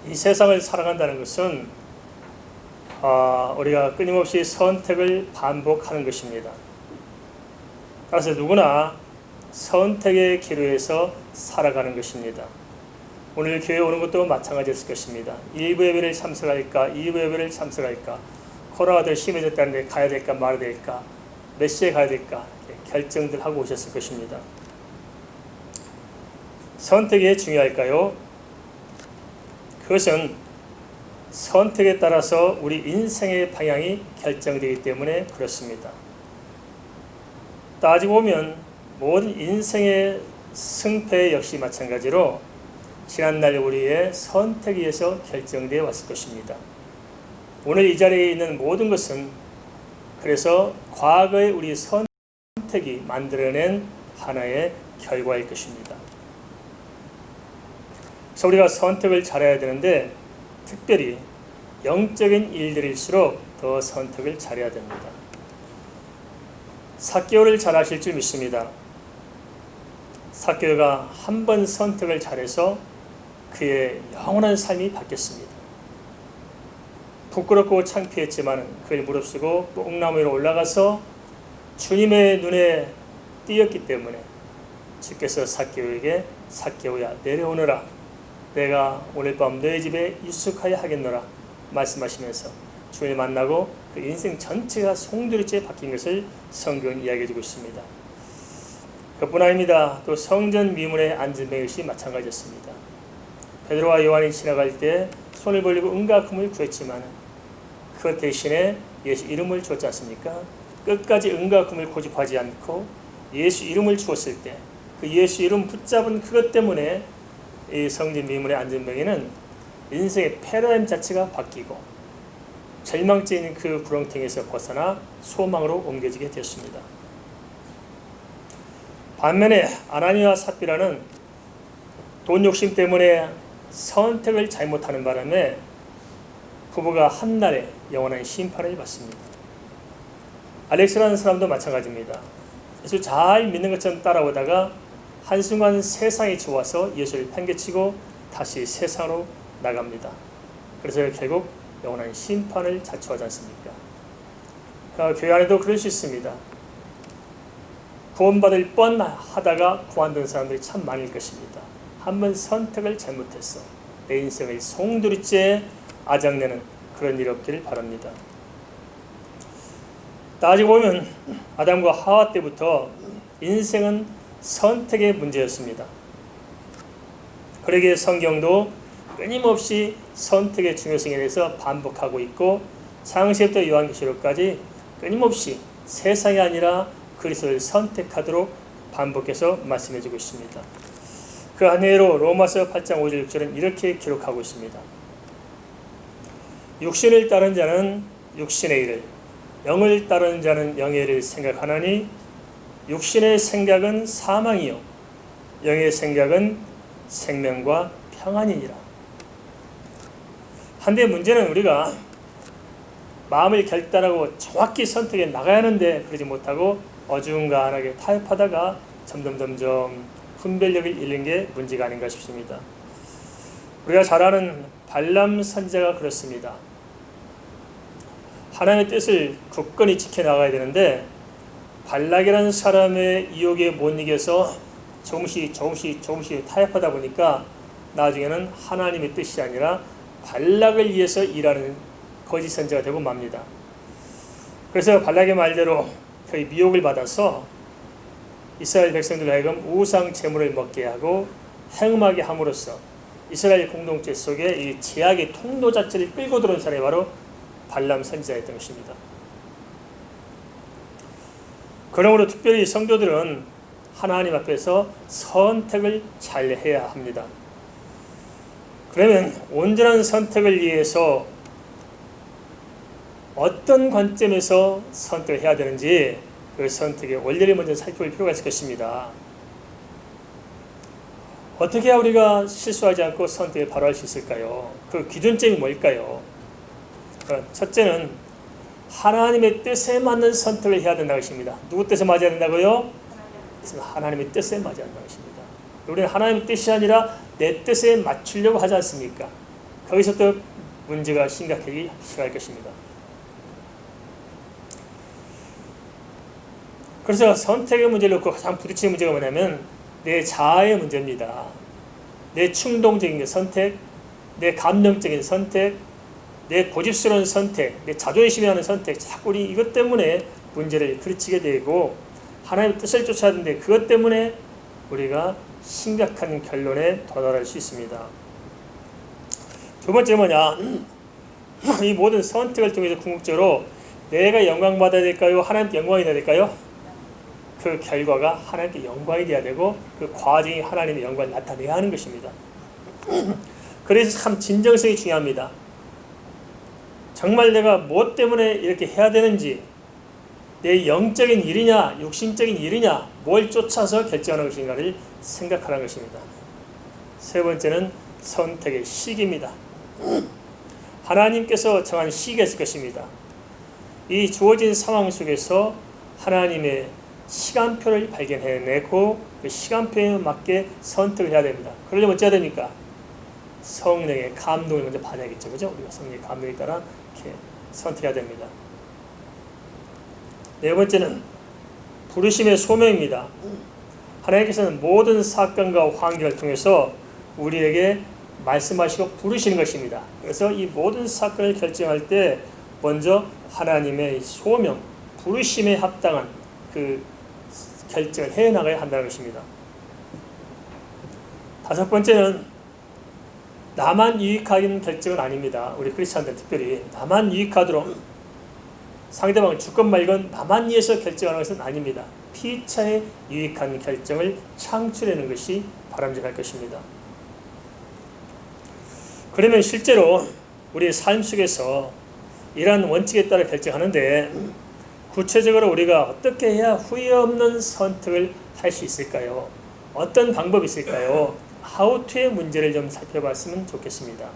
이 세상을 살아간다는 것은 우리가 끊임없이 선택을 반복하는 것입니다. 따라서 누구나 선택의 기로에서 살아가는 것입니다. 오늘 교회 오는 것도 마찬가지였을 것입니다. 1부 예배를 참석할까, 2부 예배를 참석할까, 코로나가 더 심해졌다는데 가야 될까 말아야 될까, 몇 시에 가야 될까 결정들 하고 오셨을 것입니다. 선택이 왜 중요할까요? 그것은 선택에 따라서 우리 인생의 방향이 결정되기 때문에 그렇습니다. 따지고 보면 모든 인생의 승패 역시 마찬가지로 지난날 우리의 선택에 의해서 결정되어 왔을 것입니다. 오늘 이 자리에 있는 모든 것은 그래서 과거의 우리 선택이 만들어낸 하나의 결과일 것입니다. 그래서 우리가 선택을 잘해야 되는데 특별히 영적인 일들일수록 더 선택을 잘해야 됩니다. 삭개오를 잘 아실 줄 믿습니다. 삭개오가 한 번 선택을 잘해서 그의 영원한 삶이 바뀌었습니다. 부끄럽고 창피했지만 그를 무릅쓰고 뽕나무 위로 올라가서 주님의 눈에 띄었기 때문에 주께서 삭개오에게 삭개오야 내려오너라, 내가 오늘 밤 너희 집에 유숙하여 하겠노라 말씀하시면서 주님을 만나고 그 인생 전체가 송두리째 바뀐 것을 성경은 이야기해주고 있습니다. 그뿐 아닙니다. 또 성전 미문에 앉은 맹시 마찬가지였습니다. 베드로와 요한이 지나갈 때 손을 벌리고 은과 금을 구했지만 그 대신에 예수 이름을 주었지 않습니까? 끝까지 은과 금을 고집하지 않고 예수 이름을 주었을 때 그 예수 이름 붙잡은 그것 때문에 이 성전 미문에 앉은 맹인은 인생의 패러다임 자체가 바뀌고 절망죄 있는 그 구렁텅이에서 벗어나 소망으로 옮겨지게 되었습니다. 반면에 아나니와 삽비라는 돈 욕심 때문에 선택을 잘못하는 바람에 부부가 한날에 영원한 심판을 받습니다. 알렉스라는 사람도 마찬가지입니다. 예수 잘 믿는 것처럼 따라오다가 한순간 세상이 좋아서 예수를 팽개치고 다시 세상으로 나갑니다. 그래서 결국 영원한 심판을 자초하지 않습니까? 교회 안에도 그럴 수 있습니다. 구원받을 뻔하다가 구원된 사람들이 참 많을 것입니다. 한번 선택을 잘못했어. 내 인생을 송두리째 아작내는 그런 일 없기를 바랍니다. 따지고 보면 아담과 하와 때부터 인생은 선택의 문제였습니다. 그러기에 성경도 끊임없이 선택의 중요성에 대해서 반복하고 있고 창세기부터 요한계시록까지 끊임없이 세상이 아니라 그리스도를 선택하도록 반복해서 말씀해주고 있습니다. 그 한해로 로마서 8장 5절 6절은 이렇게 기록하고 있습니다. 육신을 따른 자는 육신의 일을, 영을 따르는 자는 영의 일을 생각하나니 육신의 생각은 사망이요 영의 생각은 생명과 평안이니라. 한데 문제는 우리가 마음을 결단하고 정확히 선택해 나가야 하는데 그러지 못하고 어중간하게 타협하다가 점점 분별력을 잃는 게 문제가 아닌가 싶습니다. 우리가 잘 아는 발람 선지자가 그렇습니다. 하나님의 뜻을 굳건히 지켜나가야 되는데 발락이라는 사람의 유혹에 못 이겨서 조금씩 타협하다 보니까 나중에는 하나님의 뜻이 아니라 발락을 위해서 일하는 거짓 선지자가 되고 맙니다. 그래서 발락의 말대로 거의 미혹을 받아서 이스라엘 백성들 하여금 우상 제물을 먹게 하고 행음하게 함으로써 이스라엘 공동체 속에 이 제약의 통로 자체를 끌고 들어온 사람이 바로 발람 선지자였던 것입니다. 그러므로 특별히 성도들은 하나님 앞에서 선택을 잘 해야 합니다. 그러면 온전한 선택을 위해서 어떤 관점에서 선택을 해야 되는지 그 선택의 원리를 먼저 살펴볼 필요가 있을 것입니다. 어떻게 해야 우리가 실수하지 않고 선택을 바로 할 수 있을까요? 그 기준점이 뭘까요? 첫째는 하나님의 뜻에 맞는 선택을 해야 된다는 것입니다. 누구 뜻에 맞아야 된다고요? 하나님의 뜻에 맞아야 한다는 것입니다. 우리는 하나님의 뜻이 아니라 내 뜻에 맞추려고 하지 않습니까? 거기서부터 문제가 심각하기 시작할 것입니다. 그래서 선택의 문제를 놓고 가장 부딪히는 문제가 뭐냐면 내 자아의 문제입니다. 내 충동적인 선택, 내 감정적인 선택, 내 고집스러운 선택, 내 자존심이 하는 선택, 자꾸 우리 이것 때문에 문제를 그르치게 되고 하나님의 뜻을 쫓아야 하는데 그것 때문에 우리가 심각한 결론에 도달할 수 있습니다. 두 번째 뭐냐? 이 모든 선택을 통해서 궁극적으로 내가 영광받아야 될까요? 하나님께 영광이 돼야 될까요? 그 결과가 하나님께 영광이 돼야 되고 그 과정이 하나님의 영광을 나타내야 하는 것입니다. 그래서 참 진정성이 중요합니다. 정말 내가 무엇 때문에 이렇게 해야 되는지, 내 영적인 일이냐 육신적인 일이냐 뭘 쫓아서 결정하는 것인가를 생각하는 것입니다. 세 번째는 선택의 시기입니다. 하나님께서 정한 시기가 있을 것입니다. 이 주어진 상황 속에서 하나님의 시간표를 발견해내고 그 시간표에 맞게 선택을 해야 됩니다. 그러려면 어찌해야 됩니까? 성령의 감동을 먼저 받아야겠죠. 그죠? 우리가 성령의 감동에 따라 이렇게 선택해야 됩니다. 네 번째는 부르심의 소명입니다. 하나님께서는 모든 사건과 환경을 통해서 우리에게 말씀하시고 부르시는 것입니다. 그래서 이 모든 사건을 결정할 때 먼저 하나님의 소명, 부르심에 합당한 그 결정을 해나가야 한다는 것입니다. 다섯 번째는 나만 유익하는 결정은 아닙니다. 우리 크리스찬들 특별히 나만 유익하도록 상대방을 주건 말건 나만 위해서 결정하는 것은 아닙니다. 피차에 유익한 결정을 창출하는 것이 바람직할 것입니다. 그러면 실제로 우리의 삶 속에서 이러한 원칙에 따라 결정하는데 구체적으로 우리가 어떻게 해야 후회 없는 선택을 할 수 있을까요? 어떤 방법이 있을까요? How to의 문제를 좀 살펴봤으면 좋겠습니다.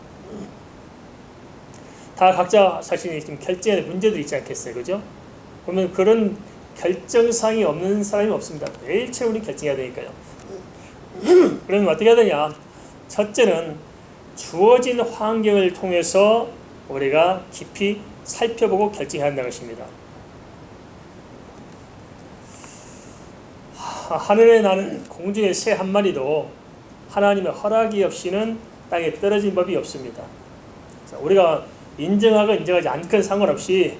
다 각자 자신이 좀 결정의 문제들이 있지 않겠어요? 그죠? 그러면 그런 결정상이 없는 사람이 없습니다. 매일처럼 우리 결정해야 되니까요. 그러면 어떻게 해야 되냐? 첫째는 주어진 환경을 통해서 우리가 깊이 살펴보고 결정해야 한다는 것입니다. 하늘에 나는 공중의 새 한 마리도 하나님의 허락이 없이는 땅에 떨어진 법이 없습니다. 우리가 인정하고 인정하지 않건 상관없이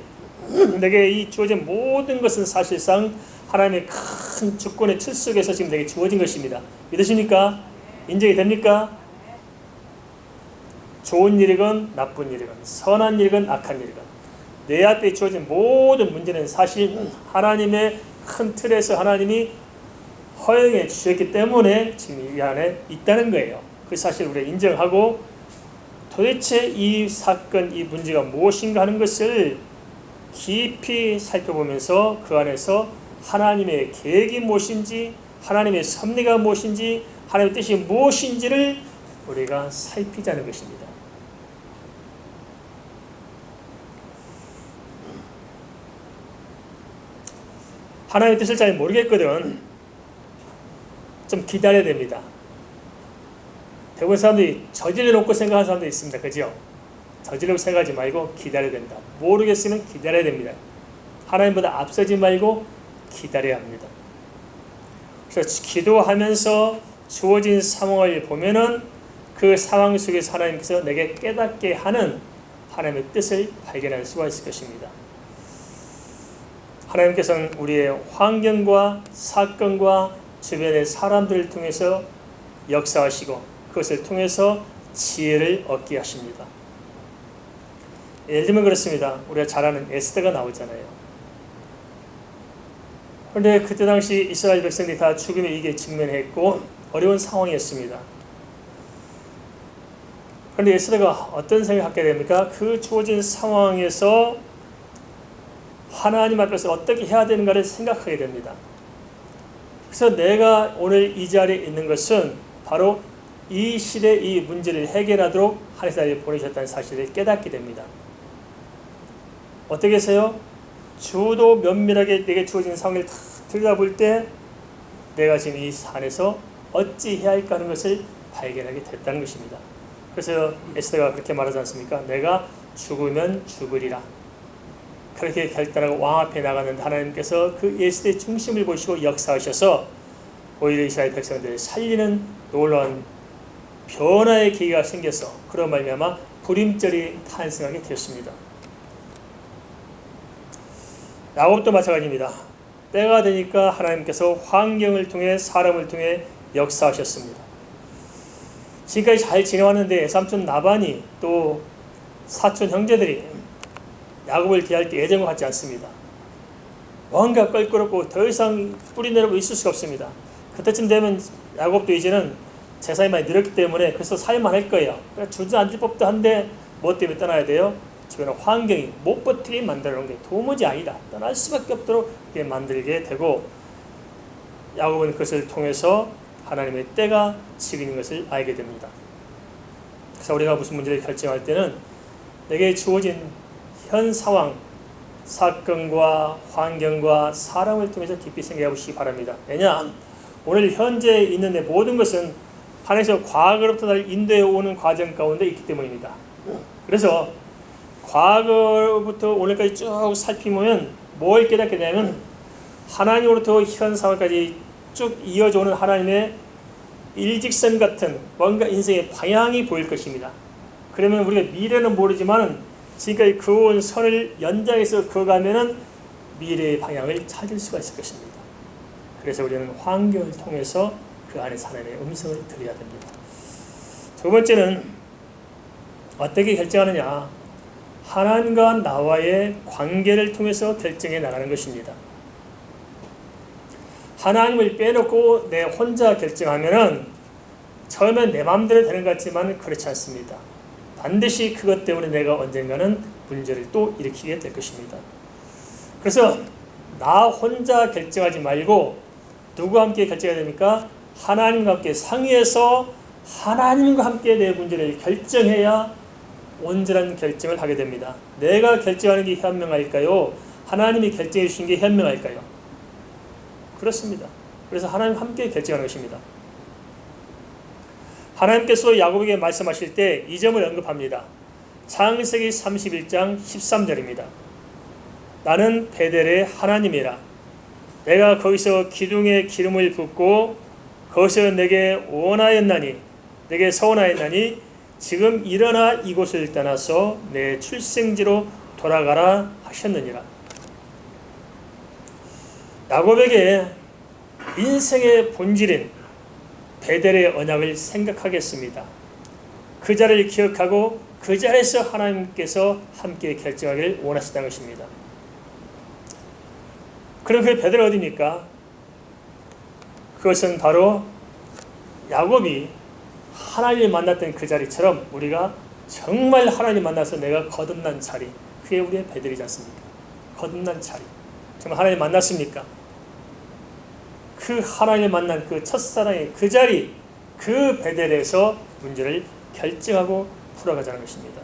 내게 이 주어진 모든 것은 사실상 하나님의 큰 주권의 틀 속에서 지금 내게 주어진 것입니다. 믿으십니까? 인정이 됩니까? 좋은 일이건 나쁜 일이건 선한 일이건 악한 일이건 내 앞에 주어진 모든 문제는 사실 하나님의 큰 틀에서 하나님이 허용해 주셨기 때문에 지금 이 안에 있다는 거예요. 그 사실 우리가 인정하고 도대체 이 사건, 이 문제가 무엇인가 하는 것을 깊이 살펴보면서 그 안에서 하나님의 계획이 무엇인지, 하나님의 섭리가 무엇인지, 하나님의 뜻이 무엇인지를 우리가 살피자는 것입니다. 하나님의 뜻을 잘 모르겠거든. 좀 기다려야 됩니다. 대부분 사람들이 저질러 놓고 생각하는 사람도 있습니다. 그죠? 저질러 생각하지 말고 기다려야 됩니다. 모르겠으면 기다려야 됩니다. 하나님보다 앞서지 말고 기다려야 합니다. 그래서 기도하면서 주어진 상황을 보면은 그 상황 속에서 하나님께서 내게 깨닫게 하는 하나님의 뜻을 발견할 수가 있을 것입니다. 하나님께서는 우리의 환경과 사건과 주변의 사람들을 통해서 역사하시고 그것을 통해서 지혜를 얻게 하십니다. 예를 들면 그렇습니다. 우리가 잘 아는 에스더가 나오잖아요. 그런데 그때 당시 이스라엘 백성들이 다 죽음의 위기에 직면했고 어려운 상황이었습니다. 그런데 에스더가 어떤 생각을 하게 됩니까? 그 주어진 상황에서 하나님 앞에서 어떻게 해야 되는가를 생각하게 됩니다. 그래서 내가 오늘 이 자리에 있는 것은 바로 이 시대 이 문제를 해결하도록 하나님이 보내셨다는 사실을 깨닫게 됩니다. 어떻게 해서요? 주도 면밀하게 내게 주어진 상황을 다 들여다볼 때 내가 지금 이 산에서 어찌 해야 할까 하는 것을 발견하게 됐다는 것입니다. 그래서 에스더가 그렇게 말하지 않습니까? 내가 죽으면 죽으리라. 그렇게 결단하고 왕 앞에 나가는 하나님께서 그 에스더의 중심을 보시고 역사하셔서 오히려 이스라엘 백성들을 살리는 놀라운 변화의 계기가 생겨서 그런 말미암아 불임절이 탄생하게 되었습니다. 야곱도 마찬가지입니다. 때가 되니까 하나님께서 환경을 통해 사람을 통해 역사하셨습니다. 지금까지 잘 지내왔는데 삼촌 나반이 또 사촌 형제들이 야곱을 대할 때 예전과 같지 않습니다. 뭔가 껄끄럽고 더 이상 뿌리 내리고 있을 수가 없습니다. 그때쯤 되면 야곱도 이제는 재산이 많이 늘었기 때문에 그래서 살만 할 거예요. 주저앉을 법도 한데 뭐 때문에 떠나야 돼요? 주변의 환경이 못 버티게 만들어 놓은 게 도무지 아니다. 떠날 수밖에 없도록 만들게 되고 야곱은 그것을 통해서 하나님의 때가 지금인 것을 알게 됩니다. 그래서 우리가 무슨 문제를 결정할 때는 내게 주어진 현 상황, 사건과 환경과 사람을 통해서 깊이 생각해 보시기 바랍니다. 왜냐? 오늘 현재 있는 내 모든 것은 하나님께서 과거로부터 나를 인도해 오는 과정 가운데 있기 때문입니다. 그래서 과거부터 오늘까지 쭉 살피면 뭘 깨닫게 되냐면 하나님으로부터 현 상황까지 쭉 이어져 오는 하나님의 일직선 같은 뭔가 인생의 방향이 보일 것입니다. 그러면 우리가 미래는 모르지만 지금까지 그어온 선을 연장해서 그어가면 미래의 방향을 찾을 수가 있을 것입니다. 그래서 우리는 환경을 통해서 그 안에 하나님의 음성을 들어야 됩니다. 두 번째는 어떻게 결정하느냐? 하나님과 나와의 관계를 통해서 결정해 나가는 것입니다. 하나님을 빼놓고 내 혼자 결정하면은 처음엔 내 마음대로 되는 것 같지만 그렇지 않습니다. 반드시 그것 때문에 내가 언젠가는 문제를 또 일으키게 될 것입니다. 그래서 나 혼자 결정하지 말고 누구와 함께 결정해야 됩니까? 하나님과 함께 상의해서 하나님과 함께 내 문제를 결정해야 온전한 결정을 하게 됩니다. 내가 결정하는 게 현명할까요? 하나님이 결정해 주신 게 현명할까요? 그렇습니다. 그래서 하나님 함께 결정하는 것입니다. 하나님께서 야곱에게 말씀하실 때 이 점을 언급합니다. 창세기 31장 13절입니다. 나는 베델의 하나님이라. 내가 거기서 기둥에 기름을 붓고 거기서 내게 원하였나니 내게 서원하였나니 지금 일어나 이곳을 떠나서 내 출생지로 돌아가라 하셨느니라. 야곱에게 인생의 본질인 베델의 언약을 생각하겠습니다. 그 자리를 기억하고 그 자리에서 하나님께서 함께 결정하기를 원하시다는 것입니다. 그럼 그 베델은 어디입니까? 그것은 바로 야곱이 하나님을 만났던 그 자리처럼 우리가 정말 하나님 만나서 내가 거듭난 자리, 그게 우리의 베델이지 않습니까? 거듭난 자리. 정말 하나님 만났습니까? 그 하나님을 만난 그 첫사랑의 그 자리, 그 베델에서 문제를 결정하고 풀어가자는 것입니다.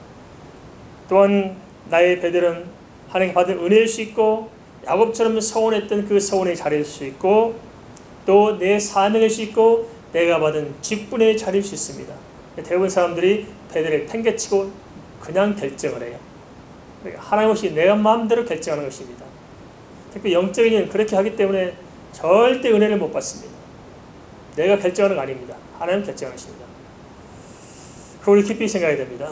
또한 나의 베델은 하나님 받은 은혜일 수 있고 야곱처럼 서원했던 그 서원의 자리일 수 있고 또 내 사명일 수 있고 내가 받은 직분의 자리일 수 있습니다. 대부분 사람들이 베델을 팽개치고 그냥 결정을 해요. 하나님 없이 내가 마음대로 결정하는 것입니다. 특히 영적인 일은 그렇게 하기 때문에 절대 은혜를 못 받습니다. 내가 결정하는 거 아닙니다. 하나님 결정하는 것입니다. 그걸 우리 깊이 생각해야 됩니다.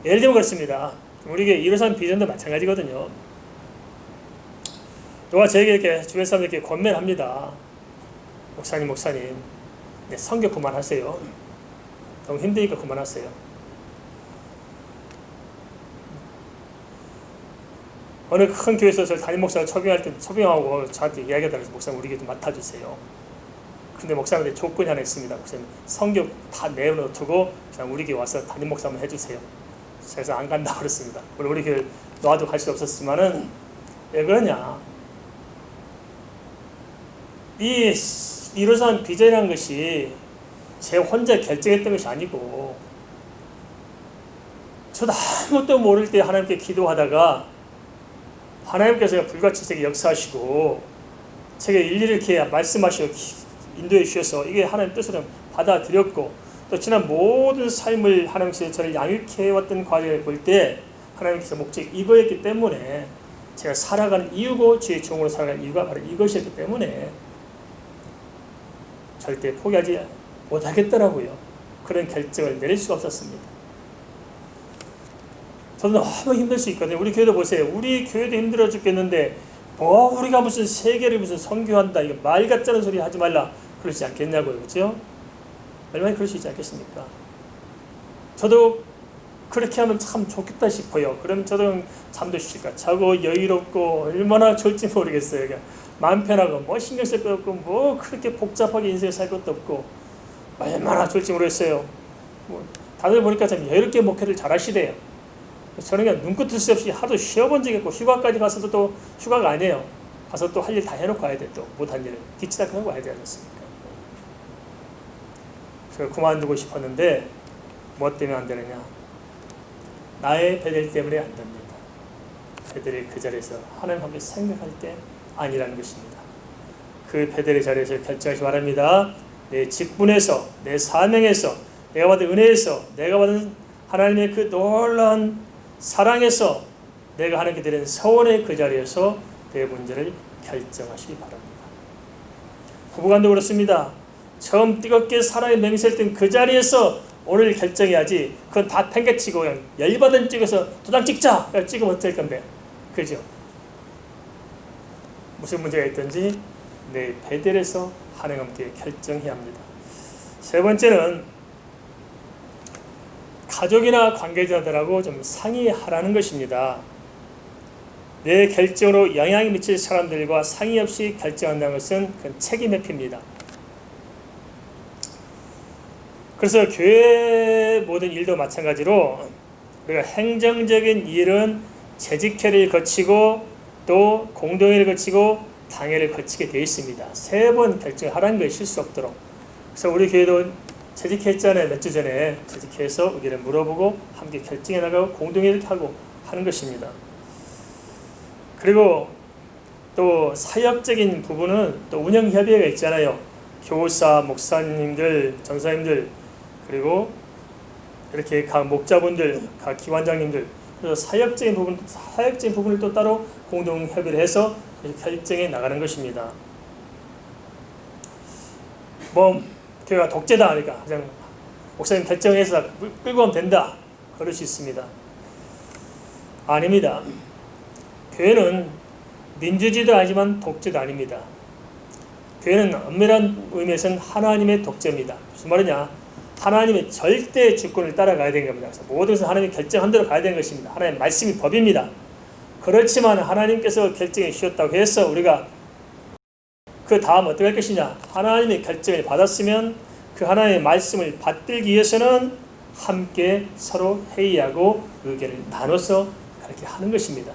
예를 들면 그렇습니다. 우리에게 이루산 비전도 마찬가지거든요. 누가 저에게 이렇게 주변 사람들에게 권면을 합니다. 목사님, 네, 성교 그만하세요. 너무 힘드니까 그만하세요. 어느 큰 교회에서 저 담임 목사가 초빙할 때 초빙하고 저한테 이야기하더라고요. 목사님 우리 교회 좀 맡아주세요. 근데 목사님한테 조건이 하나 있습니다. 목사님 성교 다 내어놓고 그냥 우리 교회 와서 담임 목사 한번 해주세요. 그래서 안 간다고 그랬습니다. 우리 교회 놔도 갈 수 없었지만은 왜 그러냐? 이 이루산 비전이라는 것이 제 혼자 결정했던 것이 아니고 저도 아무것도 모를 때 하나님께 기도하다가 하나님께서 불같이 제게 역사하시고 제게 일일이 이렇게 말씀하시고 인도해 주셔서 이게 하나님 뜻으로 받아들였고 또 지난 모든 삶을 하나님께서 저를 양육해왔던 과정을 볼 때 하나님께서 목적이 이거였기 때문에 제가 살아가는 이유고 주의 종으로 살아가는 이유가 바로 이것이었기 때문에 절대 포기하지 못하겠더라고요. 그런 결정을 내릴 수가 없었습니다. 저도 너무 힘들 수 있거든요. 우리 교회도 보세요. 우리 교회도 힘들어 죽겠는데 우리가 무슨 세계를 무슨 선교한다, 이거 말 같자는 소리 하지 말라 그러지 않겠냐고요. 그렇죠? 얼마나 그럴 수 있지 않겠습니까? 저도 그렇게 하면 참 좋겠다 싶어요. 그럼 저도 잠도 쉴까 자고 여유롭고 얼마나 좋을지 모르겠어요. 그냥 마음 편하고 뭐 신경 쓸 것 없고 뭐 그렇게 복잡하게 인생을 살 것도 없고 얼마나 좋을지 모르겠어요. 다들 보니까 참 여유롭게 목회를 잘 하시대요. 저는 그냥 눈끝 뜰 새 없이 하도 쉬어본 적이 없고 휴가까지 가서도 또 휴가가 아니에요. 가서 또 할 일 다 해놓고 와야 돼. 또 못한 일을 뒤치다가 하고 와야 되지 않습니까? 그래서 그만두고 싶었는데 뭐 때문에 안 되느냐? 나의 베델 때문에 안 됩니다. 베델의 그 자리에서 하나님 함께 생각할 때 아니라는 것입니다. 그 베델의 자리에서 결정하시 바랍니다. 내 직분에서, 내 사명에서, 내가 받은 은혜에서, 내가 받은 하나님의 그 놀라운 사랑에서 내가 하나님께 드리는 서원의 그 자리에서 내 문제를 결정하시기 바랍니다. 부부간도 그렇습니다. 처음 뜨겁게 사랑의 맹세했던 그 자리에서 오늘 결정해야지. 그건 다 팽개치고 그냥 열받은 찍어서 도장 찍자! 찍으면 어떨 건데. 그죠? 무슨 문제가 있든지 내 베델에서 하나님과 함께 결정해야 합니다. 세 번째는 가족이나 관계자들하고 좀 상의하라는 것입니다. 내 결정으로 영향이 미칠 사람들과 상의 없이 결정한다는 것은 그건 책임의 피입니다. 그래서 교회 모든 일도 마찬가지로 우리가 행정적인 일은 재직회를 거치고 또 공동회를 거치고 당회를 거치게 되어 있습니다. 3번 결정하라는 것이 실수 없도록. 그래서 우리 교회도 재직회했잖아요. 몇 주 전에 재직회에서 의견을 물어보고 함께 결정해 나가고 공동회를 하고 하는 것입니다. 그리고 또 사역적인 부분은 또 운영협의회가 있잖아요. 교사, 목사님들, 전사님들, 그리고 이렇게 각 목자분들, 각 기관장님들, 그래서 사역적인 부분을 또 따로 공동 협의를 해서 결정해 나가는 것입니다. 뭐 교회가 독재다 하니까 그냥 목사님 결정해서 끌고 가면 된다, 그럴 수 있습니다. 아닙니다. 교회는 민주주의도 아니지만 독재도 아닙니다. 교회는 엄밀한 의미에서는 하나님의 독재입니다. 무슨 말이냐? 하나님의 절대 주권을 따라가야 되는 겁니다. 그래서 모든 것은 하나님이 결정한 대로 가야 되는 것입니다. 하나님의 말씀이 법입니다. 그렇지만 하나님께서 결정해 주셨다고 해서 우리가 그 다음 어떻게 할 것이냐? 하나님의 결정을 받았으면 그 하나님의 말씀을 받들기 위해서는 함께 서로 회의하고 의견을 나눠서 그렇게 하는 것입니다.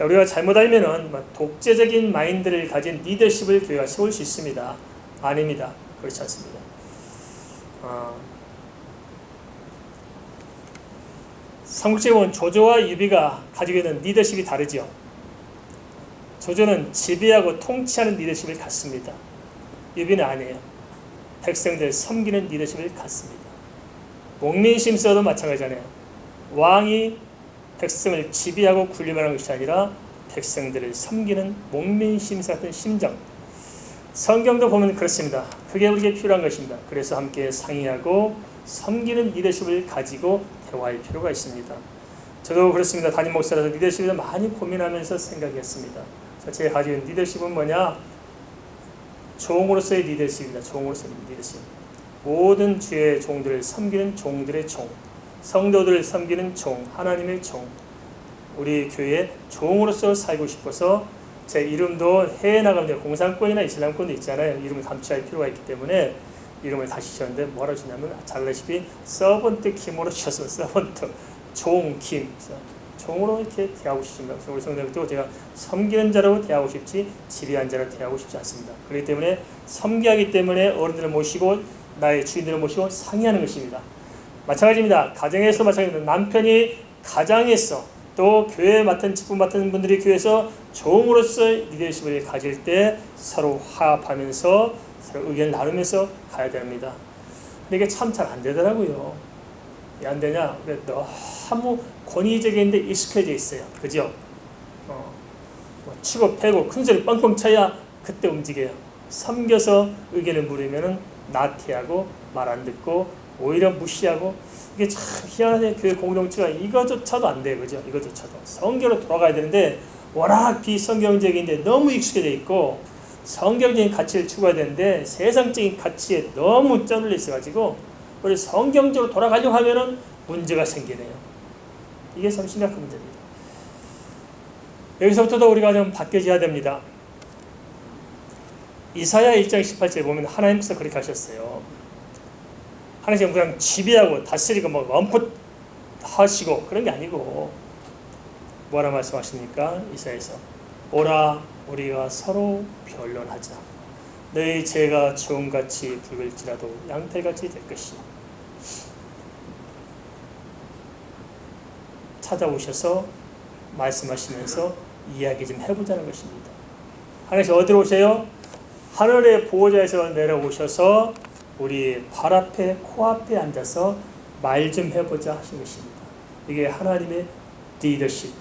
우리가 잘못 알면은 독재적인 마인드를 가진 리더십을 교회가 세울 수 있습니다. 아닙니다. 그렇지 않습니다. 삼국지에 조조와 유비가 가지고 있는 리더십이 다르죠. 조조는 지배하고 통치하는 리더십을 갖습니다. 유비는 아니에요. 백성들 섬기는 리더십을 갖습니다. 목민심서도 마찬가지잖아요. 왕이 백성을 지배하고 군림하는 것이 아니라 백성들을 섬기는 목민심서 같은 심정. 성경도 보면 그렇습니다. 그게 우리에게 필요한 것입니다. 그래서 함께 상의하고 섬기는 리더십을 가지고 대화할 필요가 있습니다. 저도 그렇습니다. 담임 목사라서 리더십에 많이 고민하면서 생각했습니다. 제가 가지고 있는 리더십은 뭐냐? 종으로서의 리더십입니다. 종으로서의 리더십. 모든 주의 종들을 섬기는 종들의 종, 성도들을 섬기는 종, 하나님의 종. 우리 교회의 종으로서 살고 싶어서 제 이름도 해외 나가면 공산권이나 이슬람권도 있잖아요. 이름을 감춰야 할 필요가 있기 때문에 이름을 다시 지었는데 뭐라고 주냐면 잘 아시다시피 서번트 김으로 주셨어요. 서번트, 종, 김. 종으로 이렇게 대하고 싶습니다. 그래서 우리 성도들도 제가 섬기는 자라고 대하고 싶지 지배한 자라고 대하고 싶지 않습니다. 그렇기 때문에 섬기하기 때문에 어른들을 모시고 나의 주인들을 모시고 상의하는 것입니다. 마찬가지입니다. 가정에서 마찬가지입니다. 남편이 가장에서 또 교회 맡은 직분 맡은 분들이 교회에서 종으로서 리더십을 가질 때 서로 화합하면서 서로 의견을 나누면서 가야 됩니다. 근데 이게 참 잘 안 되더라고요. 왜 안 되냐? 왜 너무 권위적인데 익숙해져 있어요. 그죠? 뭐 치고 패고 큰 소리 뻥뻥 쳐야 그때 움직여요. 섬겨서 의견을 물으면은 나태하고 말 안 듣고 오히려 무시하고, 이게 참 희한하게 그 공동체가 이거조차도 안 돼요. 그죠? 이거조차도. 성경으로 돌아가야 되는데 워낙 비성경적인데 너무 익숙해져 있고, 성경적인 가치를 추구해야 되는데 세상적인 가치에 너무 쩌눌려 있어가지고 우리 성경적으로 돌아가려고 하면은 문제가 생기네요. 이게 참 심각한 문제입니다. 여기서부터도 우리가 좀 바뀌어져야 됩니다. 이사야 1장 18절에 보면 하나님께서 그렇게 하셨어요. 하나님께서 그냥 지배하고 다스리고 뭐 원풋하시고 그런 게 아니고 뭐라 말씀하십니까? 이사야에서 오라 우리가 서로 변론하자. 너희 죄가 주홍같이 붉을지라도 양털같이 될 것이요. 찾아오셔서 말씀하시면서 이야기 좀 해보자는 것입니다. 하나님께서 어디로 오세요? 하늘의 보호자에서 내려오셔서 우리 발 앞에 코앞에 앉아서 말 좀 해보자 하신 것입니다. 이게 하나님의 리더십.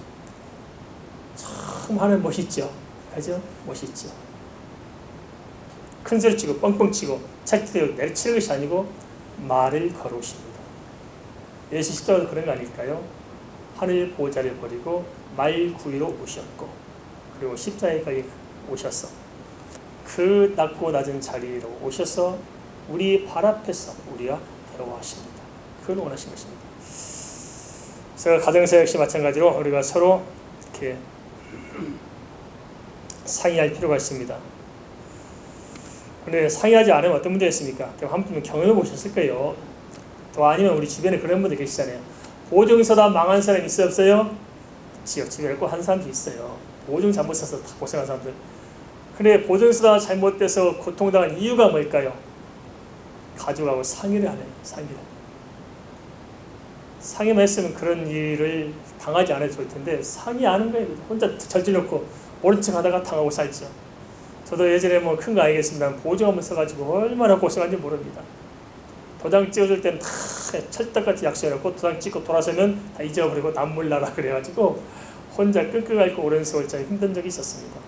참 하나님 멋있죠? 그죠? 멋있죠? 큰 소리 치고 뻥뻥 치고 책대로 내리치는 것이 아니고 말을 걸어오십니다. 예수 십자가도 그런 거 아닐까요? 하늘 보호자를 버리고 말 구유로 오셨고, 그리고 십자가에 오셔서 그 낮고 낮은 자리로 오셔서 우리 발 앞에서 우리와 대화하십니다. 그걸 원하신 것입니다. 그래서 가정에서 역시 마찬가지로 우리가 서로 이렇게 상의할 필요가 있습니다. 그런데 상의하지 않으면 어떤 문제가 있습니까? 한 분은 경험해 보셨을 거예요. 또 아니면 우리 주변에 그런 분들 계시잖아요. 보증서다 망한 사람 있어요, 없어요? 지역 주변에 꼭 한 사람도 있어요. 보증 잘못 써서 다 고생한 사람들. 근데 보증서다 잘못돼서 고통당한 이유가 뭘까요? 가족하고 상의를 안 해요. 상의만 했으면 그런 일을 당하지 않아도 좋을 텐데 상의 안 하는 거예요. 혼자 절제놓고 모른 척 하다가 당하고 살죠. 저도 예전에 뭐 큰 거 알겠습니다. 보증 한번 써가지고 얼마나 고생한지 모릅니다. 도장 찍어줄 때는 다 철떡같이 약속해놓고 도장 찍고 돌아서면 다 잊어버리고 남몰 나라 그래가지고 혼자 끙끙 앓고 오랜 세월 참 힘든 적이 있었습니다.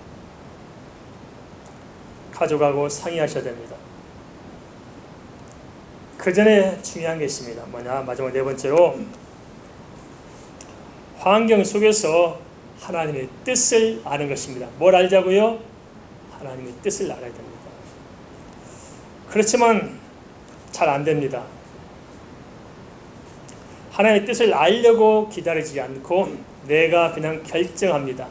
가족하고 상의하셔야 됩니다. 그 전에 중요한 게 있습니다. 뭐냐? 마지막 네 번째로 환경 속에서 하나님의 뜻을 아는 것입니다. 뭘 알자고요? 하나님의 뜻을 알아야 됩니다. 그렇지만 잘 안 됩니다. 하나님의 뜻을 알려고 기다리지 않고 내가 그냥 결정합니다.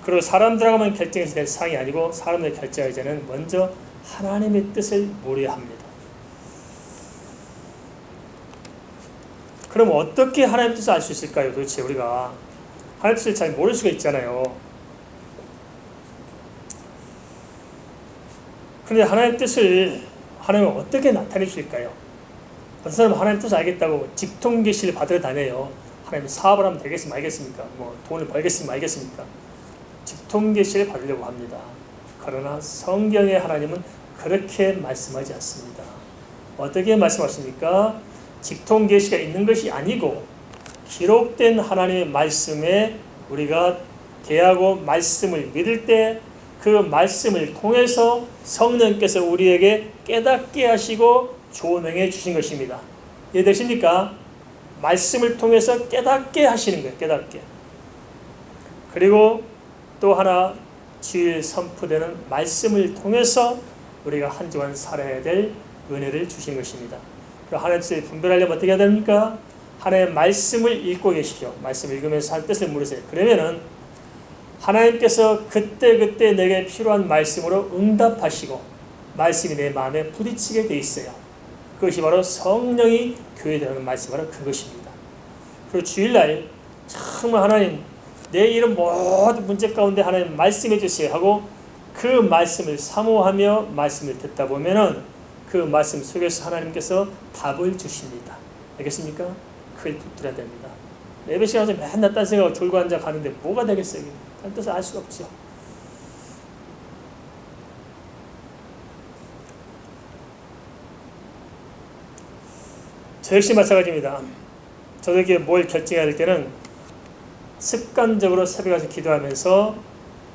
그리고 사람들하고만 결정해서 될 사항이 아니고 사람들 결정하기 전에는 먼저 하나님의 뜻을 물어야 합니다. 그럼 어떻게 하나님의 뜻을 알 수 있을까요? 도대체 우리가 하나님의 뜻을 잘 모를 수가 있잖아요. 그런데 하나님의 뜻을 하나님은 어떻게 나타내 주실까요? 어떤 사람은 하나님의 뜻을 알겠다고 직통계시를 받으러 다녀요. 하나님 사업을 하면 되겠으면 알겠습니까? 뭐 돈을 벌겠으면 알겠습니까? 직통계시를 받으려고 합니다. 그러나 성경의 하나님은 그렇게 말씀하지 않습니다. 어떻게 말씀하십니까? 직통계시가 있는 것이 아니고 기록된 하나님의 말씀에 우리가 대하고 말씀을 믿을 때 그 말씀을 통해서 성령께서 우리에게 깨닫게 하시고 조명해 주신 것입니다. 이해되십니까? 말씀을 통해서 깨닫게 하시는 거예요. 깨닫게. 그리고 또 하나 주일 선포되는 말씀을 통해서 우리가 한 주간 살아야 될 은혜를 주신 것입니다. 하나님의 뜻을 분별하려면 어떻게 해야 됩니까? 하나님의 말씀을 읽고 계십시오. 말씀을 읽으면서 한 뜻을 물으세요. 그러면은 하나님께서 그때그때 내게 필요한 말씀으로 응답하시고 말씀이 내 마음에 부딪히게 돼 있어요. 그것이 바로 성령이 교회에 대한 말씀이 바로 그것입니다. 그리고 주일날 정말 하나님 내 이런 모든 문제 가운데 하나님 말씀해 주세요 하고 그 말씀을 사모하며 말씀을 듣다 보면은 그 말씀 속에서 하나님께서 답을 주십니다. 알겠습니까? 그걸 붙들어야 됩니다. 예배 시간에서 맨날 딴 생각하고 졸고 앉아 가는데 뭐가 되겠어요? 딴 뜻을 알 수가 없죠. 저 역시 마찬가지입니다. 저도 이렇게 뭘 결정해야 될 때는 습관적으로 새벽에 가서 기도하면서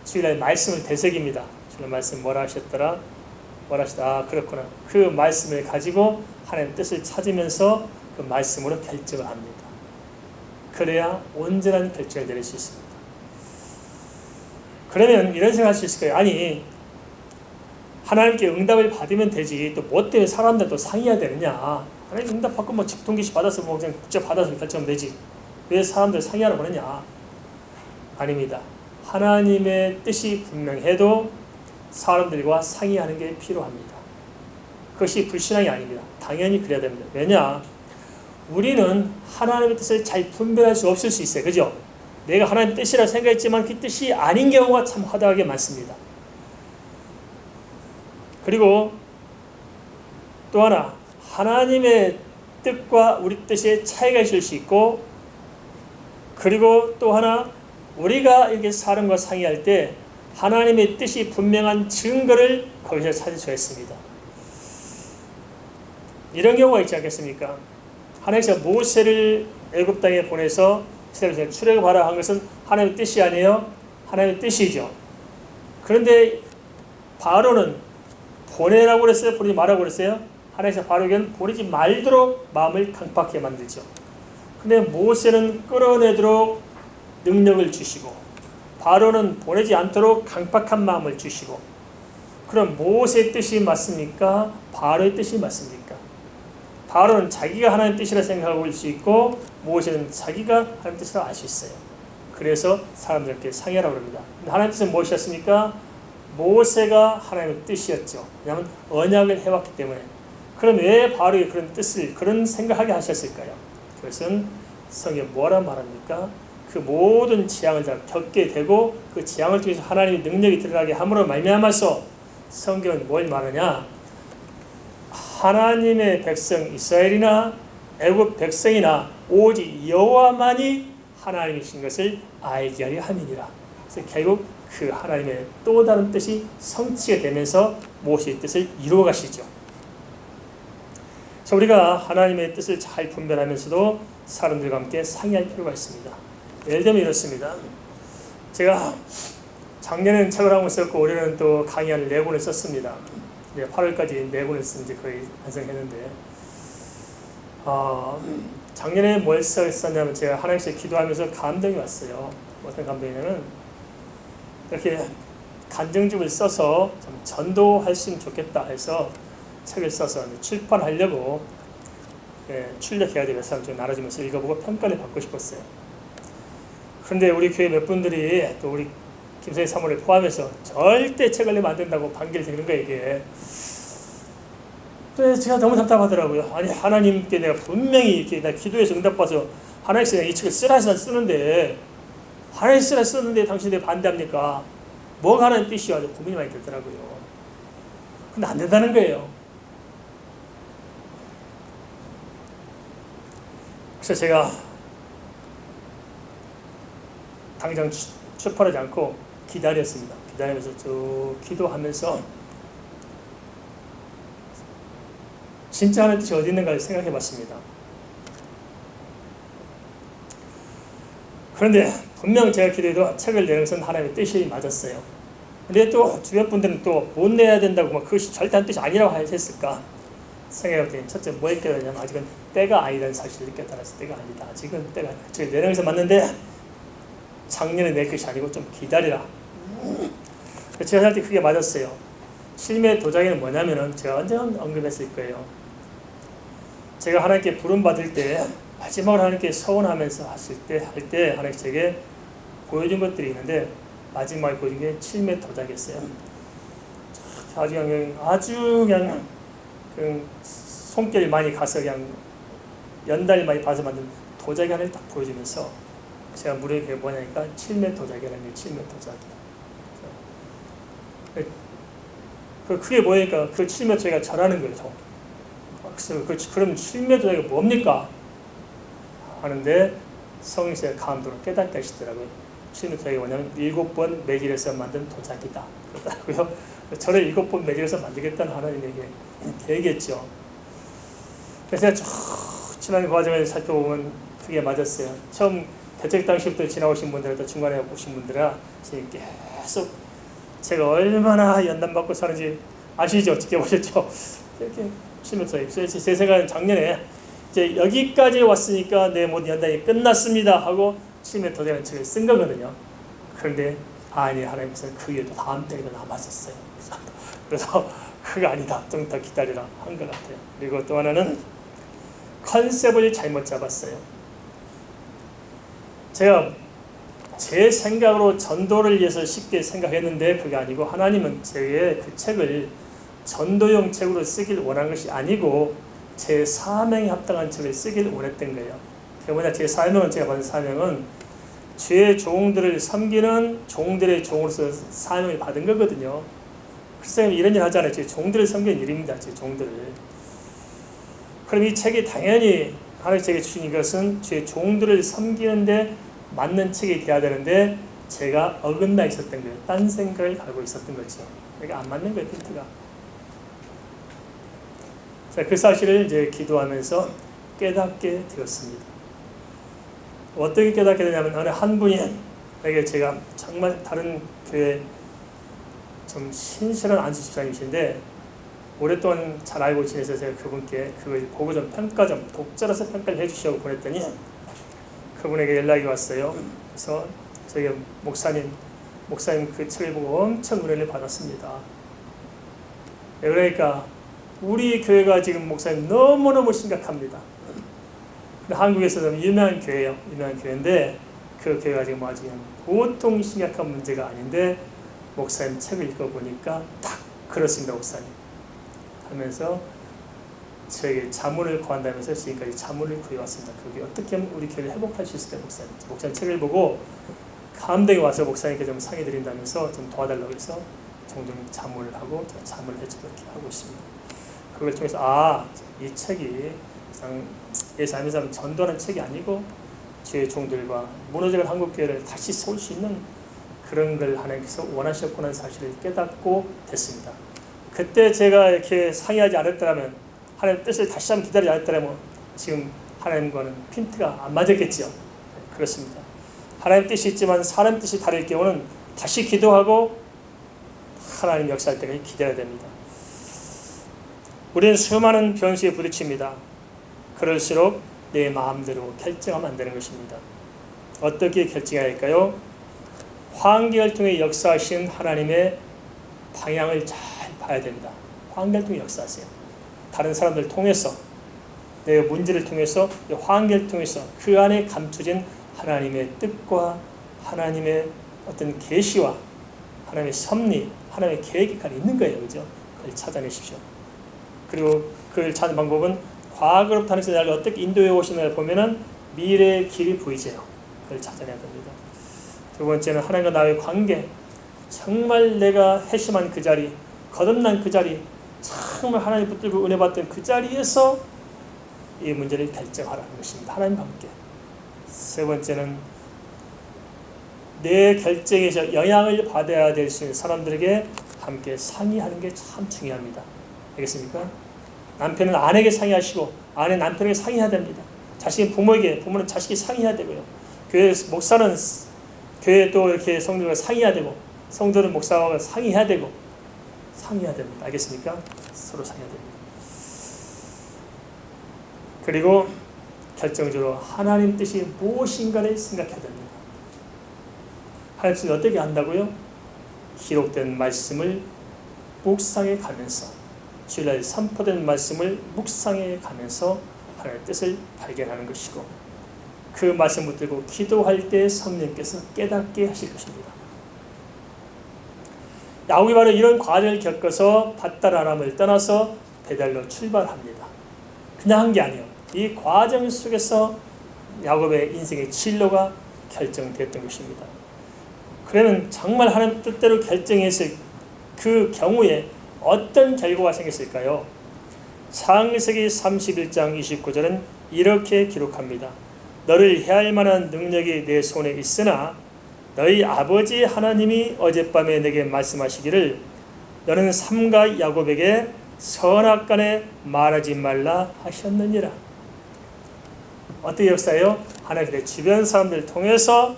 주일날 말씀을 되새깁니다. 주일날 말씀 뭐라 하셨더라? 뭐라 하셨다? 아, 그렇구나. 그 말씀을 가지고 하나님의 뜻을 찾으면서 그 말씀으로 결정을 합니다. 그래야 온전한 결정을 내릴 수 있습니다. 그러면 이런 생각할 수 있을 거예요. 아니, 하나님께 응답을 받으면 되지 또 뭐 때문에 사람들 또 상의해야 되느냐. 하나님 응답 받고 뭐 직통기시 받아서 뭐 그냥 국제 받아서 결정하면 되지 왜 사람들 상의하라고 그러냐. 아닙니다. 하나님의 뜻이 분명해도 사람들과 상의하는 게 필요합니다. 그것이 불신앙이 아닙니다. 당연히 그래야 됩니다. 왜냐? 우리는 하나님의 뜻을 잘 분별할 수 없을 수 있어요. 그죠? 내가 하나님의 뜻이라 생각했지만 그 뜻이 아닌 경우가 참 허다하게 많습니다. 그리고 또 하나, 하나님의 뜻과 우리 뜻의 차이가 있을 수 있고, 그리고 또 하나, 우리가 이렇게 사람과 상의할 때 하나님의 뜻이 분명한 증거를 거기서 찾을 수가 있습니다. 이런 경우가 있지 않겠습니까? 하나님께서 모세를 애굽 땅에 보내서 출애굽하라 한 것은 하나님의 뜻이 아니에요? 하나님의 뜻이죠. 그런데 바로는 보내라고 그랬어요? 보내지 말라고 그랬어요? 하나님께서 바로에게는 보내지 말도록 마음을 강팍하게 만들죠. 근데 모세는 끌어내도록 능력을 주시고, 바로는 보내지 않도록 강팍한 마음을 주시고, 그럼 모세의 뜻이 맞습니까? 바로의 뜻이 맞습니까? 바로는 자기가 하나님의 뜻이라 생각하고 있을 수 있고, 모세는 자기가 하나님의 뜻이라고 알 수 있어요. 그래서 사람들께 상의하라고 합니다. 하나님의 뜻은 무엇이었습니까? 모세가 하나님의 뜻이었죠. 왜냐하면 언약을 해왔기 때문에. 그럼 왜 바로의 그런 뜻을, 그런 생각하게 하셨을까요? 그것은 성경에 뭐라 말합니까? 그 모든 재앙을 다 겪게 되고 그 재앙을 통해서 하나님의 능력이 드러나게 함으로 말미암아서 성경은 뭘 말하냐? 하나님의 백성 이스라엘이나 애굽 백성이나 오직 여호와만이 하나님이신 것을 알게 하려 함이니라. 그래서 결국 그 하나님의 또 다른 뜻이 성취가 되면서 모세의 뜻을 이루어 가시죠. 그래서 우리가 하나님의 뜻을 잘 분별하면서도 사람들과 함께 상의할 필요가 있습니다. 예를 들면 이렇습니다. 제가 작년에는 책을 한권 썼고 올해는 또 강의안을 4권을 썼습니다. 8월까지 4권을 쓴지 거의 완성했는데, 작년에 뭘 썼냐면 제가 하나님께 기도하면서 감동이 왔어요. 어떤 감동이냐면 이렇게 간증집을 써서 좀 전도할 수 있으면 좋겠다 해서 책을 써서 출판하려고 출력해야 될 사람 좀 나눠주면서 읽어보고 평가를 받고 싶었어요. 그런데 우리 교회 몇 분들이 또 우리 김성희 사모를 포함해서 절대 책을 내면 안 된다고 반기를 드는 거예요, 이게. 그래서 제가 너무 답답하더라고요. 아니, 하나님께 내가 분명히 이렇게 나 기도해서 응답받아서 하나님께서 이 책을 쓰라 해서 쓰는데, 하나님 쓰라 쓰는데 당신이 반대합니까? 뭐가 하나님 뜻이야? 아주 고민이 많이 들더라고요. 근데 안 된다는 거예요. 그래서 제가 당장 출판하지 않고 기다렸습니다. 기다리면서 쭉 기도하면서 진짜 하나님 뜻이 어디 있는가 생각해 봤습니다. 그런데 분명 제가 기도해도 책을 내는 것은 하나님의 뜻이 맞았어요. 근데 또 주변 분들은 또 못 내야 된다고 막 그것이 절대 한 뜻이 아니라고 했을까 생각해봤더니, 첫째 뭘 깨달았냐면 아직은 때가 아니라는 사실을 깨달았을 때가 아니다. 아직은 때가 아니다. 저기 내는 것은 맞는데 작년에 내 것이 아니고 좀 기다리라. 제가 할 때 그게 맞았어요. 실매 도자기는 뭐냐면은 제가 언제 언급했을 거예요. 제가 하나님께 부름 받을 때 마지막으로 하나님께 서원하면서 할 때 하나님께 제게 보여준 것들이 있는데, 마지막에 보여준 게 7m 도자기였어요. 아주 그냥 손길이 많이 가서 그냥 연달이 많이 봐서 만든 도자기 하나를 딱 보여주면서 제가 무료에 그게 뭐냐니까 7m 도자기라는 게 7m 도자기. 그게 뭐니까 그 7m 도자기가 저라는 거죠. 그래서 그럼 7m 도자기가 뭡니까? 하는데 성령께서 감동을 깨닫게 하시더라고요. 7m 도자기가 뭐냐면 7번 매질해서 만든 도자기다. 그렇더라고요. 저를 7번 매질해서 만들겠다는 하나님에게 얘기했죠. 그래서 제가 지난 과정을 살펴보면 그게 맞았어요. 처음 대책 당시부터 지나오신 분들과 중간에 오신 분들아 지금 계속 제가 얼마나 연단받고 사는지 아시죠? 지켜보셨죠? 이렇게 치면서 제 생각은 작년에 이제 여기까지 왔으니까 내 모든 연단이 끝났습니다 하고 7m 되는 책을 쓴 거거든요. 그런데 아니 하나님께서는 그 위에도 다음 때에도 남았었어요. 그래서 그거 아니다. 좀 더 기다리라 한 것 같아요. 그리고 또 하나는 컨셉을 잘못 잡았어요. 제가 제 생각으로 전도를 위해서 쉽게 생각했는데 그게 아니고 하나님은 제게 그 책을 전도용 책으로 쓰길 원한 것이 아니고 제 사명에 합당한 책을 쓰길 원했던 거예요. 그게 뭐냐, 제 사명은, 제가 받은 사명은 주의 종들을 섬기는 종들의 종으로서 사명을 받은 거거든요. 그래서 이런 일 하잖아요. 제 종들을 섬기는 일입니다. 제 종들을. 그럼 이 책이 당연히 하나님 제게 주신 것은 주의 종들을 섬기는데 맞는 책이 돼야 되는데 제가 어긋나 있었던 거예요. 딴 생각을 가지고 있었던 거죠. 그러니까 안 맞는 거예요, 핀트가. 자, 그 사실을 이제 기도하면서 깨닫게 되었습니다. 어떻게 깨닫게 되냐면 어느 한 분이 에게 제가 정말 다른 교회 좀 신실한 안수 집사님이신데 오랫동안 잘 알고 지내서 제가 그분께 그걸 보고 좀 평가 좀 독자로서 평가를 해주시라고 보냈더니 그분에게 연락이 왔어요. 그래서 저희 목사님 그 책을 보고 엄청 은혜를 받았습니다. 그러니까 우리 교회가 지금 목사님 너무너무 심각합니다. 한국에서도 유명한 교회예요. 유명한 교회인데 그 교회가 지금 아주 보통 심각한 문제가 아닌데 목사님 책을 읽어보니까 딱 그렇습니다. 목사님 하면서 저에게 자문을 구한다면서 지금까지 자문을 구해왔습니다. 그게 어떻게 하면 우리 교회를 회복할 수 있을까요? 목사님 책을 보고 감동이 와서 목사님께 좀 상의 드린다면서 좀 도와달라고 해서 종종 자문을 하고 자문을 해주고 이렇게 하고 있습니다. 그걸 통해서 이 책이 예수 아는 사람 전도하는 책이 아니고 주의 종들과 무너져간 한국교회를 다시 세울 수 있는 그런 걸 하나님께서 원하셨구나 사실을 깨닫고 됐습니다. 그때 제가 이렇게 상의하지 않았더라면, 하나님 뜻을 다시 한번 기다리지 않았더라면 지금 하나님과는 핀트가 안 맞았겠죠. 그렇습니다. 하나님 뜻이 있지만 사람 뜻이 다를 경우는 다시 기도하고 하나님 역사할 때까지 기다려야 됩니다. 우리는 수많은 변수에 부딪힙니다. 그럴수록 내 마음대로 결정하면 안 되는 것입니다. 어떻게 결정해야 할까요? 환경을 통해 역사하신 하나님의 방향을 잘 봐야 됩니다. 환경을 통해 역사하세요. 다른 사람들을 통해서, 내 문제를 통해서, 환경을 통해서 그 안에 감춰진 하나님의 뜻과 하나님의 어떤 계시와 하나님의 섭리, 하나님의 계획이 있는 거예요. 그죠? 그걸 찾아내십시오. 그리고 그걸 찾는 방법은 과거로부터 하나님께서 나를 어떻게 인도해 오시는가를 보면은 미래의 길이 보이죠. 그걸 찾아내야 됩니다. 두 번째는 하나님과 나의 관계. 정말 내가 회심한 그 자리, 거듭난 그 자리, 정말 하나님 붙들고 은혜 받던 그 자리에서 이 문제를 결정하라는 것입니다. 하나님과 함께. 세 번째는 내 결정에서 영향을 받아야 될 수 있는 사람들에게 함께 상의하는 게 참 중요합니다. 알겠습니까? 남편은 아내에게 상의하시고 아내는 남편에게 상의해야 됩니다. 자식은 부모에게, 부모는 자식이 상의해야 되고요. 교회 목사는 교회 또 이렇게 성도들과 상의해야 되고 성도는 목사와 상의해야 되고 상의해야 됩니다. 알겠습니까? 서로 상의해야 됩니다. 그리고 결정적으로 하나님 뜻이 무엇인가를 생각해야 됩니다. 하나님 뜻을 어떻게 한다고요? 기록된 말씀을 묵상해 가면서, 주일날 선포된 말씀을 묵상해 가면서 하나님의 뜻을 발견하는 것이고, 그 말씀 붙들고 기도할 때 성령께서 깨닫게 하실 것입니다. 야곱이 바로 이런 과정을 겪어서 밧다라람을 떠나서 베델로 출발합니다. 그냥 한 게 아니에요. 이 과정 속에서 야곱의 인생의 진로가 결정됐던 것입니다. 그러면 정말 하나님 뜻대로 결정했을 그 경우에 어떤 결과가 생겼을까요? 창세기 31장 29절은 이렇게 기록합니다. 너를 해할 만한 능력이 내 손에 있으나 너희 아버지 하나님이 어젯밤에 내게 말씀하시기를 너는 삼가 야곱에게 선악간에 말하지 말라 하셨느니라. 어떻게 역사해요? 하나님의 주변 사람들을 통해서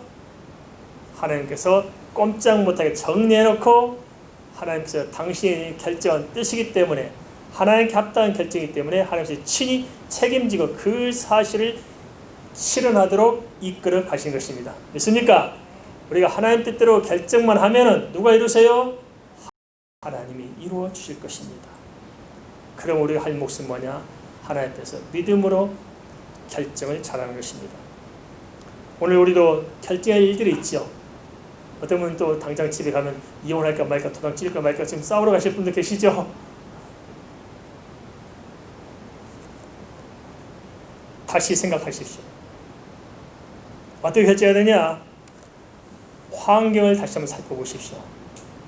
하나님께서 꼼짝 못하게 정리해놓고 하나님께서 당신이 결정한 뜻이기 때문에 하나님께 합당한 결정이기 때문에 하나님께서 친히 책임지고 그 사실을 실현하도록 이끌어 가신 것입니다. 믿습니까? 우리가 하나님 뜻대로 결정만 하면은 누가 이루세요? 하나님이 이루어 주실 것입니다. 그럼 우리가 할 몫은 뭐냐? 하나님 앞에서 믿음으로 결정을 잘하는 것입니다. 오늘 우리도 결정할 일들이 있죠. 어떤 분은 또 당장 집에 가면 이혼할까 말까 도망칠까 말까 지금 싸우러 가실 분들 계시죠? 다시 생각하십시오. 어떻게 결정해야 되냐? 환경을 다시 한번 살펴보십시오.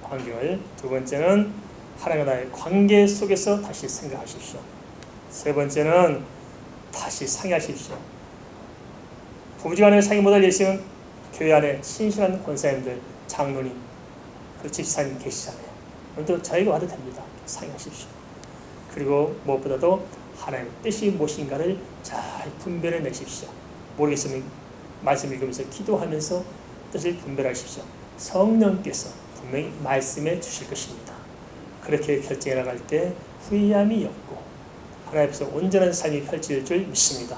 환경을. 두 번째는 하나님과 나의 관계 속에서 다시 생각하십시오. 세 번째는 다시 상의하십시오. 부부간에 상의 못할 일 있으면 교회 안에 신실한 권사님들, 장로님, 그 집사님 계시잖아요. 오늘도 저희가 와도 됩니다. 상의하십시오. 그리고 무엇보다도 하나님의 뜻이 무엇인가를 잘 분별해 내십시오. 모르겠으면 말씀 읽으면서 기도하면서 뜻을 분별하십시오. 성령께서 분명히 말씀해 주실 것입니다. 그렇게 결정해 나갈 때 후회함이 없고 하나님 앞에서 온전한 삶이 펼쳐질 줄 믿습니다.